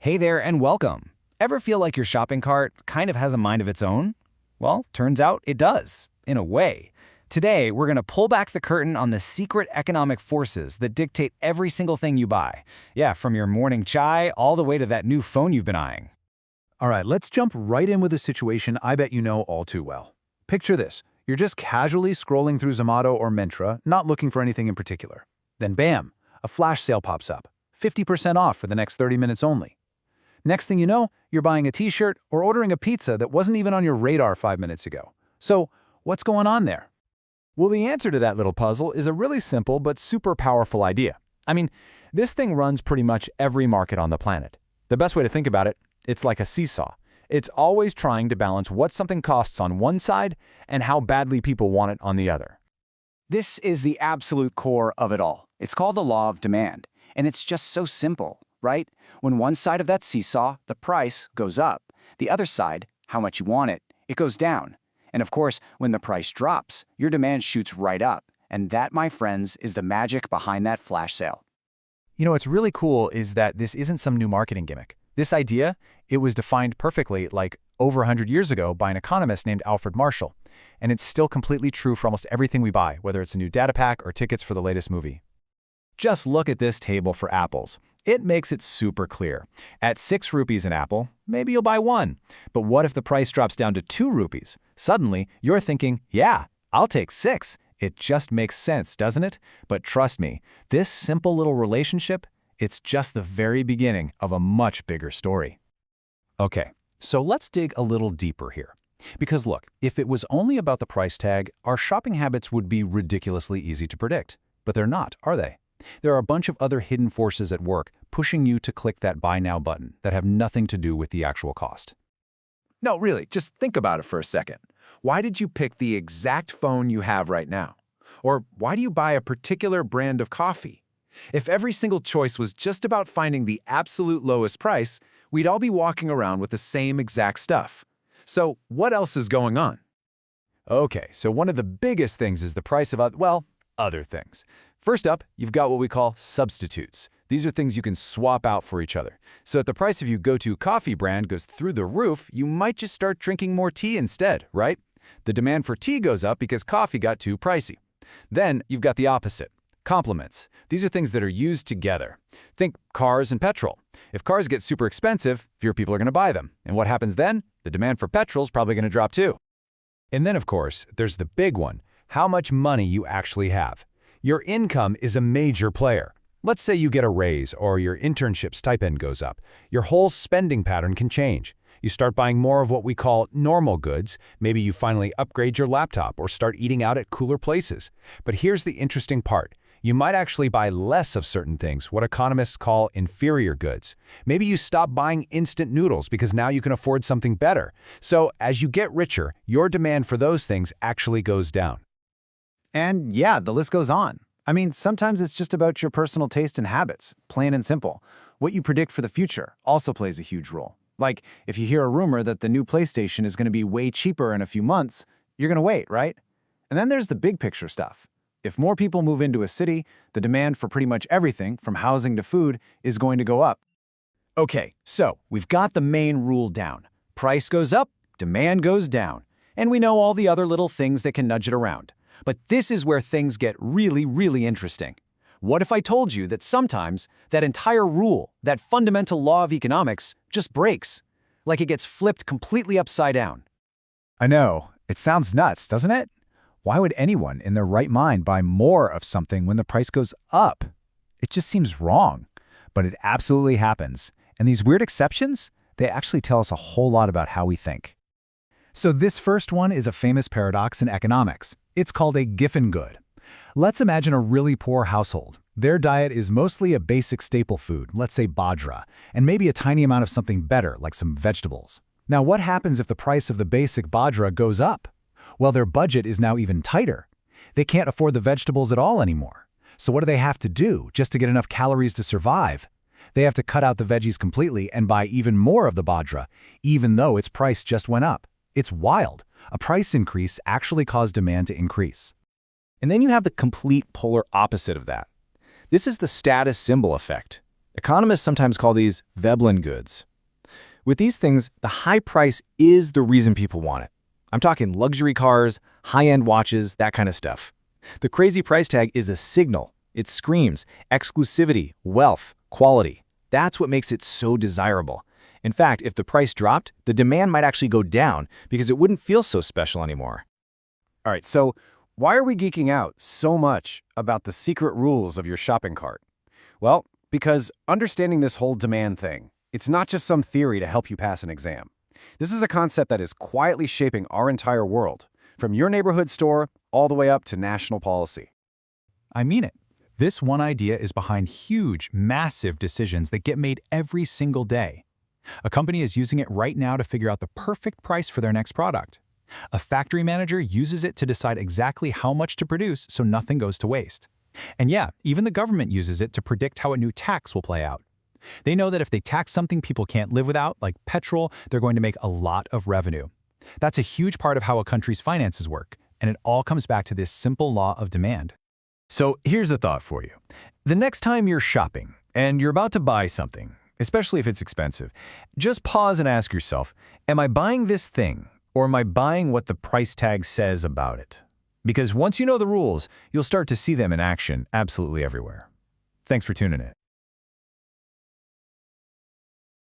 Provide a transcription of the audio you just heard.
Hey there and welcome. Ever feel like your shopping cart kind of has a mind of its own? Well, turns out it does, in a way. Today, we're going to pull back the curtain on the secret economic forces that dictate every single thing you buy. Yeah, from your morning chai all the way to that new phone you've been eyeing. All right, let's jump right in with a situation I bet you know all too well. Picture this. You're just casually scrolling through Zomato or Mentra, not looking for anything in particular. Then bam, a flash sale pops up. 50% off for the next 30 minutes only. Next thing you know, you're buying a t-shirt or ordering a pizza that wasn't even on your radar 5 minutes ago. So, what's going on there? Well, the answer to that little puzzle is a really simple but super powerful idea. I mean, this thing runs pretty much every market on the planet. The best way to think about it, it's like a seesaw. It's always trying to balance what something costs on one side and how badly people want it on the other. This is the absolute core of it all. It's called the law of demand, and it's just so simple, right? When one side of that seesaw, the price, goes up, the other side, how much you want it, it goes down. And of course, when the price drops, your demand shoots right up. And that, my friends, is the magic behind that flash sale. You know, what's really cool is that this isn't some new marketing gimmick. This idea, it was defined perfectly like over 100 years ago by an economist named Alfred Marshall. And it's still completely true for almost everything we buy, whether it's a new data pack or tickets for the latest movie. Just look at this table for apples. It makes it super clear. At 6 rupees an apple, maybe you'll buy one. But what if the price drops down to 2 rupees? Suddenly, you're thinking, yeah, I'll take 6. It just makes sense, doesn't it? But trust me, this simple little relationship, it's just the very beginning of a much bigger story. Okay, so let's dig a little deeper here. Because look, if it was only about the price tag, our shopping habits would be ridiculously easy to predict. But they're not, are they? There are a bunch of other hidden forces at work pushing you to click that Buy Now button that have nothing to do with the actual cost. No, really, just think about it for a second. Why did you pick the exact phone you have right now? Or why do you buy a particular brand of coffee? If every single choice was just about finding the absolute lowest price, we'd all be walking around with the same exact stuff. So what else is going on? Okay, so one of the biggest things is the price of, other things. First up, you've got what we call substitutes. These are things you can swap out for each other. So if the price of your go-to coffee brand goes through the roof, you might just start drinking more tea instead, right? The demand for tea goes up because coffee got too pricey. Then you've got the opposite. Complements. These are things that are used together. Think cars and petrol. If cars get super expensive, fewer people are going to buy them. And what happens then? The demand for petrol is probably going to drop too. And then, of course, there's the big one. How much money you actually have. Your income is a major player. Let's say you get a raise or your internship stipend goes up. Your whole spending pattern can change. You start buying more of what we call normal goods. Maybe you finally upgrade your laptop or start eating out at cooler places. But here's the interesting part. You might actually buy less of certain things, what economists call inferior goods. Maybe you stop buying instant noodles because now you can afford something better. So as you get richer, your demand for those things actually goes down. And yeah, the list goes on. I mean, sometimes it's just about your personal taste and habits, plain and simple. What you predict for the future also plays a huge role. Like, if you hear a rumor that the new PlayStation is going to be way cheaper in a few months, you're going to wait, right? And then there's the big picture stuff. If more people move into a city, the demand for pretty much everything, from housing to food, is going to go up. Okay, so we've got the main rule down. Price goes up, demand goes down. And we know all the other little things that can nudge it around. But this is where things get really, really interesting. What if I told you that sometimes that entire rule, that fundamental law of economics, just breaks? Like it gets flipped completely upside down. I know. It sounds nuts, doesn't it? Why would anyone in their right mind buy more of something when the price goes up? It just seems wrong. But it absolutely happens. And these weird exceptions, they actually tell us a whole lot about how we think. So this first one is a famous paradox in economics. It's called a Giffen good. Let's imagine a really poor household. Their diet is mostly a basic staple food, let's say bajra, and maybe a tiny amount of something better, like some vegetables. Now, what happens if the price of the basic bajra goes up? Well, their budget is now even tighter. They can't afford the vegetables at all anymore. So what do they have to do just to get enough calories to survive? They have to cut out the veggies completely and buy even more of the bajra, even though its price just went up. It's wild. A price increase actually caused demand to increase. And then you have the complete polar opposite of that. This is the status symbol effect. Economists sometimes call these Veblen goods. With these things, the high price is the reason people want it. I'm talking luxury cars, high-end watches, that kind of stuff. The crazy price tag is a signal. It screams exclusivity, wealth, quality. That's what makes it so desirable. In fact, if the price dropped, the demand might actually go down because it wouldn't feel so special anymore. All right, so why are we geeking out so much about the secret rules of your shopping cart? Well, because understanding this whole demand thing, it's not just some theory to help you pass an exam. This is a concept that is quietly shaping our entire world, from your neighborhood store all the way up to national policy. I mean it. This one idea is behind huge, massive decisions that get made every single day. A company is using it right now to figure out the perfect price for their next product. A factory manager uses it to decide exactly how much to produce so nothing goes to waste. And yeah, even the government uses it to predict how a new tax will play out. They know that if they tax something people can't live without, like petrol, they're going to make a lot of revenue. That's a huge part of how a country's finances work, and it all comes back to this simple law of demand. So here's a thought for you. The next time you're shopping and you're about to buy something, especially if it's expensive, just pause and ask yourself, am I buying this thing or am I buying what the price tag says about it? Because once you know the rules, you'll start to see them in action absolutely everywhere. Thanks for tuning in.